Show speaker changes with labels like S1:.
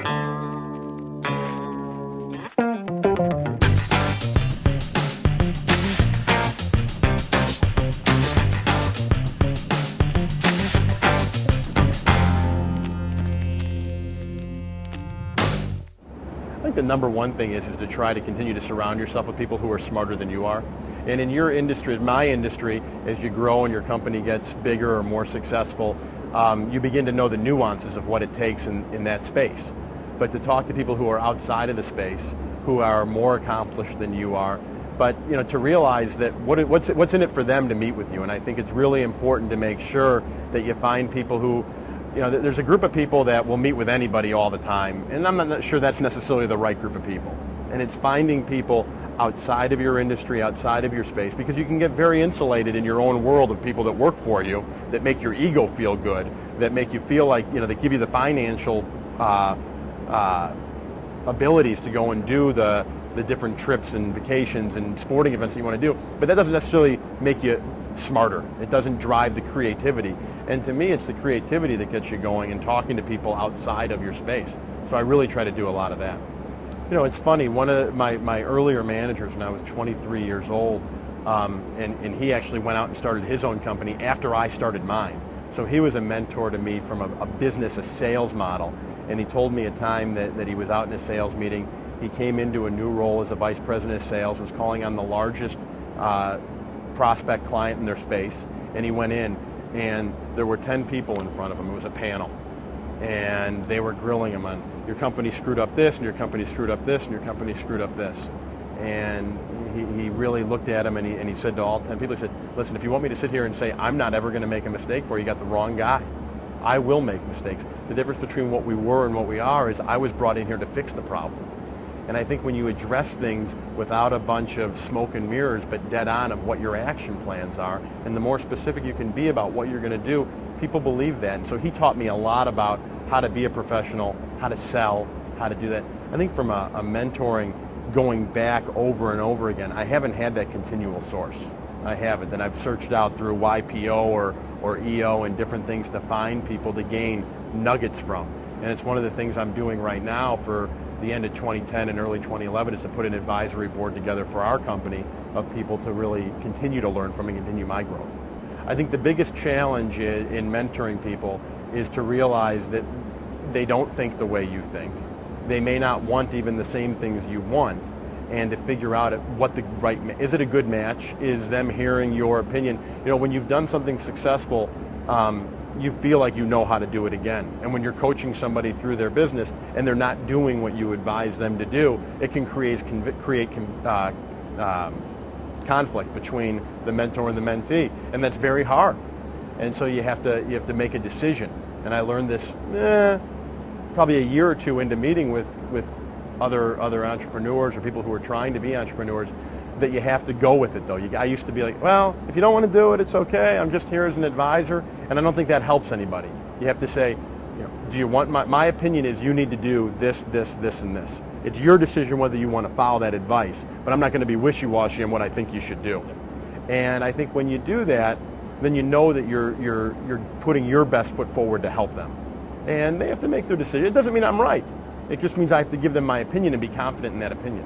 S1: I think the number one thing is to try to continue to surround yourself with people who are smarter than you are. And in your industry, my industry, as you grow and your company gets bigger or more successful, you begin to know the nuances of what it takes in that space. But to talk to people who are outside of the space, who are more accomplished than you are, but to realize that what's in it for them to meet with you. And I think it's really important to make sure that you find people who, there's a group of people that will meet with anybody all the time, and I'm not sure that's necessarily the right group of people. And it's finding people outside of your industry, outside of your space, because you can get very insulated in your own world of people that work for you, that make your ego feel good, that make you feel like, they give you the financial abilities to go and do the different trips and vacations and sporting events that you want to do. But that doesn't necessarily make you smarter. It doesn't drive the creativity. And to me, it's the creativity that gets you going and talking to people outside of your space. So I really try to do a lot of that. It's funny, one of my earlier managers when I was 23 years old, and he actually went out and started his own company after I started mine. So he was a mentor to me from a sales model. And he told me a time that he was out in a sales meeting. He came into a new role as a vice president of sales, was calling on the largest prospect client in their space. And he went in, and there were 10 people in front of him. It was a panel. And they were grilling him on, your company screwed up this, and your company screwed up this, and your company screwed up this. And he really looked at him, and he said to all 10 people, he said, listen, if you want me to sit here and say I'm not ever going to make a mistake for you, you got the wrong guy. I will make mistakes. The difference between what we were and what we are is I was brought in here to fix the problem. And I think when you address things without a bunch of smoke and mirrors, but dead on of what your action plans are, and the more specific you can be about what you're going to do, people believe that. And so he taught me a lot about how to be a professional, how to sell, how to do that. I think from a mentoring, going back over and over again, I haven't had that continual source. I haven't. And I've searched out through YPO or EO and different things to find people to gain nuggets from. And it's one of the things I'm doing right now for the end of 2010 and early 2011 is to put an advisory board together for our company of people to really continue to learn from and continue my growth. I think the biggest challenge in mentoring people is to realize that they don't think the way you think. They may not want even the same things you want, and to figure out what the right, is it a good match? Is them hearing your opinion? When you've done something successful, you feel like you know how to do it again. And when you're coaching somebody through their business and they're not doing what you advise them to do, it can create conflict between the mentor and the mentee, and that's very hard. And so you have to make a decision. And I learned this probably a year or two into meeting with other entrepreneurs or people who are trying to be entrepreneurs, that you have to go with it though. I used to be like, well, if you don't want to do it, it's okay. I'm just here as an advisor. And I don't think that helps anybody. You have to say, do you want my opinion is you need to do this, this, this, and this. It's your decision whether you want to follow that advice, but I'm not going to be wishy-washy on what I think you should do. And I think when you do that, then you know that you're putting your best foot forward to help them. And they have to make their decision. It doesn't mean I'm right. It just means I have to give them my opinion and be confident in that opinion.